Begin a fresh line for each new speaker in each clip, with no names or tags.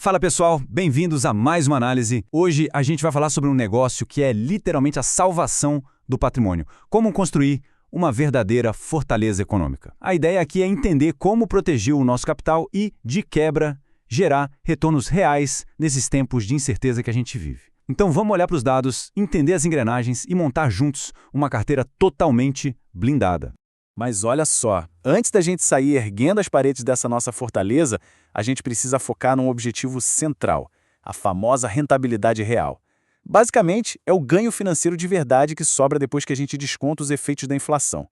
Fala pessoal, bem-vindos a mais uma análise. Hoje a gente vai falar sobre um negócio que é literalmente a salvação do patrimônio. Como construir uma verdadeira fortaleza econômica. A ideia aqui é entender como proteger o nosso capital e, de quebra, gerar retornos reais nesses tempos de incerteza que a gente vive. Então vamos olhar para os dados, entender as engrenagens e montar juntos uma carteira totalmente blindada.
Mas olha só, antes da gente sair erguendo as paredes dessa nossa fortaleza, a gente precisa focar num objetivo central, a famosa rentabilidade real. Basicamente, é o ganho financeiro de verdade que sobra depois que a gente desconta os efeitos da inflação.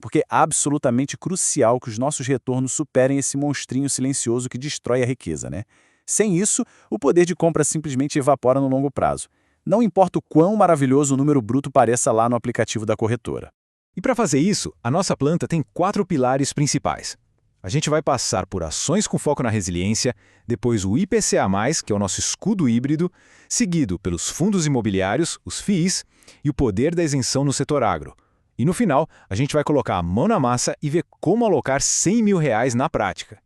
Porque é absolutamente crucial que os nossos retornos superem esse monstrinho silencioso que destrói a riqueza, né? Sem isso, o poder de compra simplesmente evapora no longo prazo. Não importa o quão maravilhoso o número bruto pareça lá no aplicativo da corretora.
E para fazer isso, a nossa planta tem 4 pilares principais. A gente vai passar por ações com foco na resiliência, depois o IPCA+, que é o nosso escudo híbrido, seguido pelos fundos imobiliários, os FIIs, e o poder da isenção no setor agro. E no final, a gente vai colocar a mão na massa e ver como alocar R$100 mil na prática.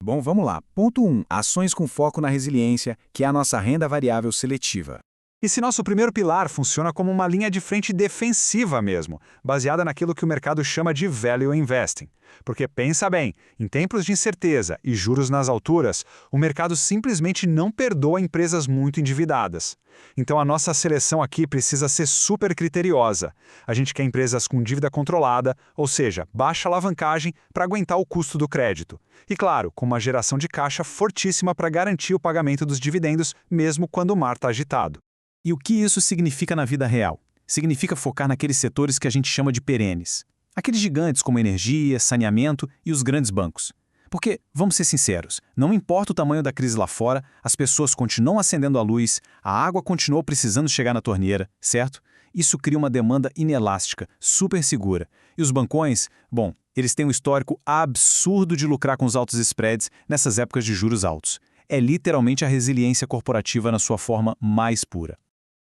Bom, vamos lá. Ponto 1. Ações com foco na resiliência, que é a nossa renda variável seletiva.
Esse nosso primeiro pilar funciona como uma linha de frente defensiva mesmo, baseada naquilo que o mercado chama de value investing. Porque pensa bem, em tempos de incerteza e juros nas alturas, o mercado simplesmente não perdoa empresas muito endividadas. Então a nossa seleção aqui precisa ser super criteriosa. A gente quer empresas com dívida controlada, ou seja, baixa alavancagem para aguentar o custo do crédito. E claro, com uma geração de caixa fortíssima para garantir o pagamento dos dividendos, mesmo quando o mar está agitado.
E o que isso significa na vida real? Significa focar naqueles setores que a gente chama de perenes. Aqueles gigantes como energia, saneamento e os grandes bancos. Porque, vamos ser sinceros, não importa o tamanho da crise lá fora, as pessoas continuam acendendo a luz, a água continuou precisando chegar na torneira, certo? Isso cria uma demanda inelástica, super segura. E os bancões, bom, eles têm um histórico absurdo de lucrar com os altos spreads nessas épocas de juros altos. É literalmente a resiliência corporativa na sua forma mais pura.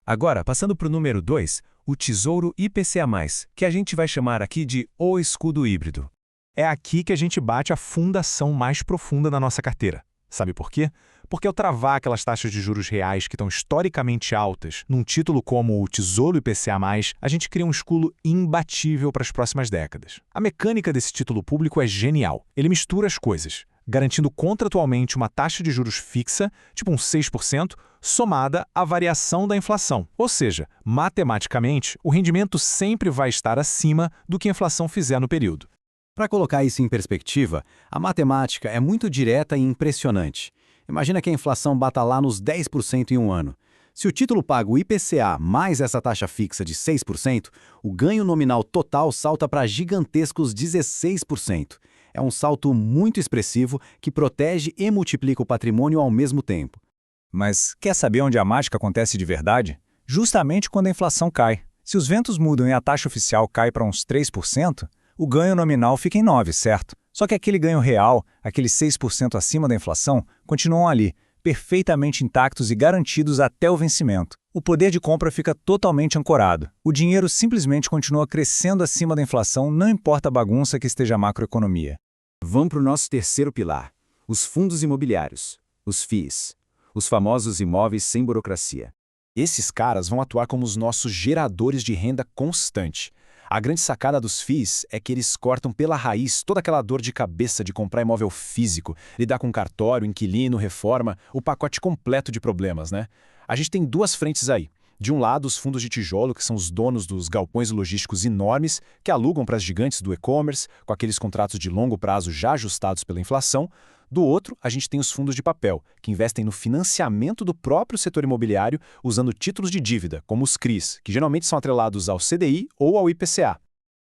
Agora, passando para o número 2, o Tesouro IPCA+, que a gente vai chamar aqui de o escudo híbrido.
É aqui que a gente bate a fundação mais profunda da nossa carteira. Sabe por quê? Porque ao travar aquelas taxas de juros reais que estão historicamente altas num título como o Tesouro IPCA+, a gente cria um escudo imbatível para as próximas décadas. A mecânica desse título público é genial. Ele mistura as coisas, garantindo contratualmente uma taxa de juros fixa, tipo uns 6%, somada à variação da inflação. Ou seja, matematicamente, o rendimento sempre vai estar acima do que a inflação fizer no período.
Para colocar isso em perspectiva, a matemática é muito direta e impressionante. Imagina que a inflação bata lá nos 10% em um ano. Se o título paga o IPCA mais essa taxa fixa de 6%, o ganho nominal total salta para gigantescos 16%. É um salto muito expressivo que protege e multiplica o patrimônio ao mesmo tempo.
Mas quer saber onde a mágica acontece de verdade? Justamente quando a inflação cai. Se os ventos mudam e a taxa oficial cai para uns 3%, o ganho nominal fica em 9%, certo? Só que aquele ganho real, aqueles 6% acima da inflação, continuam ali, perfeitamente intactos e garantidos até o vencimento. O poder de compra fica totalmente ancorado. O dinheiro simplesmente continua crescendo acima da inflação, não importa a bagunça que esteja a macroeconomia.
Vamos para o nosso terceiro pilar, os fundos imobiliários, os FIIs, os famosos imóveis sem burocracia.
Esses caras vão atuar como os nossos geradores de renda constante. A grande sacada dos FIIs é que eles cortam pela raiz toda aquela dor de cabeça de comprar imóvel físico, lidar com cartório, inquilino, reforma, o pacote completo de problemas, né? A gente tem duas frentes aí. De um lado, os fundos de tijolo, que são os donos dos galpões logísticos enormes, que alugam para as gigantes do e-commerce, com aqueles contratos de longo prazo já ajustados pela inflação. Do outro, a gente tem os fundos de papel, que investem no financiamento do próprio setor imobiliário usando títulos de dívida, como os CRIs, que geralmente são atrelados ao CDI ou ao IPCA.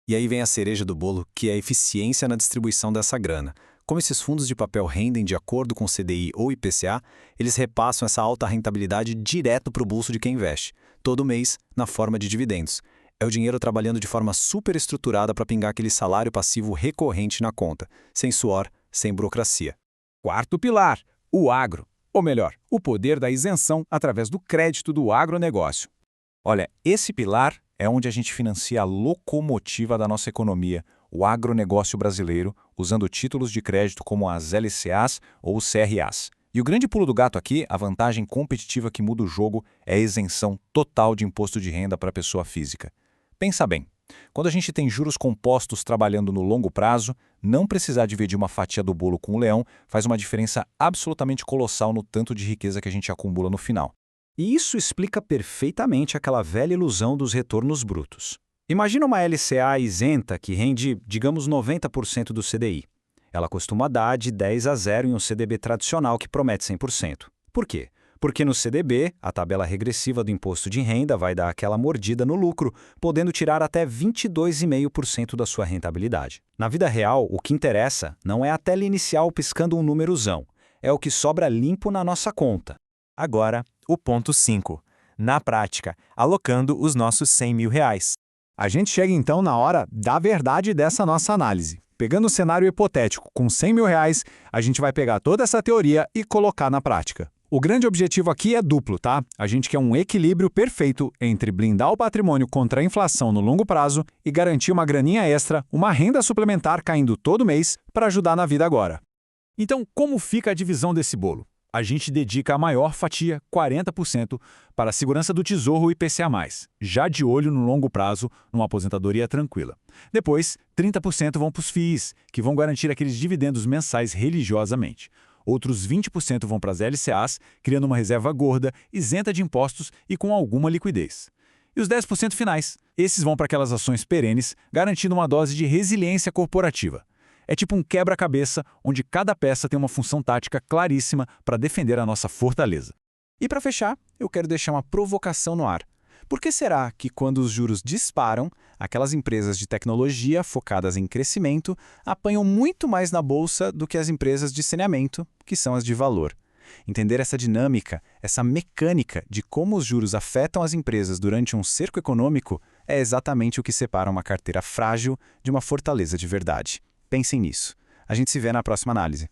E aí vem a cereja do bolo, que é a eficiência na distribuição dessa grana. Como esses fundos de papel rendem de acordo com o CDI ou IPCA, eles repassam essa alta rentabilidade direto para o bolso de quem investe, todo mês, na forma de dividendos. É o dinheiro trabalhando de forma super estruturada para pingar aquele salário passivo recorrente na conta, sem suor, sem burocracia.
Quarto pilar, o agro. Ou melhor, o poder da isenção através do crédito do agronegócio.
Olha, esse pilar é onde a gente financia a locomotiva da nossa economia, o agronegócio brasileiro, usando títulos de crédito como as LCAs ou os CRAs. E o grande pulo do gato aqui, a vantagem competitiva que muda o jogo, é a isenção total de imposto de renda para a pessoa física. Pensa bem, quando a gente tem juros compostos trabalhando no longo prazo, não precisar dividir uma fatia do bolo com o leão faz uma diferença absolutamente colossal no tanto de riqueza que a gente acumula no final.
E isso explica perfeitamente aquela velha ilusão dos retornos brutos. Imagina uma LCA isenta que rende, digamos, 90% do CDI. Ela costuma dar de 10-0 em um CDB tradicional que promete 100%. Por quê? Porque no CDB, a tabela regressiva do imposto de renda vai dar aquela mordida no lucro, podendo tirar até 22,5% da sua rentabilidade. Na vida real, o que interessa não é a tela inicial piscando um númerozão, é o que sobra limpo na nossa conta.
Agora, o ponto 5. Na prática, alocando os nossos R$100 mil.
A gente chega então na hora da verdade dessa nossa análise. Pegando o cenário hipotético com R$100 mil, a gente vai pegar toda essa teoria e colocar na prática. O grande objetivo aqui é duplo, tá? A gente quer um equilíbrio perfeito entre blindar o patrimônio contra a inflação no longo prazo e garantir uma graninha extra, uma renda suplementar caindo todo mês para ajudar na vida agora. Então, como fica a divisão desse bolo? A gente dedica a maior fatia, 40%, para a segurança do Tesouro e IPCA+, já de olho no longo prazo, numa aposentadoria tranquila. Depois, 30% vão para os FIIs, que vão garantir aqueles dividendos mensais religiosamente. Outros 20% vão para as LCAs, criando uma reserva gorda, isenta de impostos e com alguma liquidez. E os 10% finais, esses vão para aquelas ações perenes, garantindo uma dose de resiliência corporativa. É tipo um quebra-cabeça, onde cada peça tem uma função tática claríssima para defender a nossa fortaleza.
E para fechar, eu quero deixar uma provocação no ar. Por que será que quando os juros disparam, aquelas empresas de tecnologia focadas em crescimento apanham muito mais na bolsa do que as empresas de saneamento, que são as de valor? Entender essa dinâmica, essa mecânica de como os juros afetam as empresas durante um cerco econômico é exatamente o que separa uma carteira frágil de uma fortaleza de verdade. Pensem nisso. A gente se vê na próxima análise.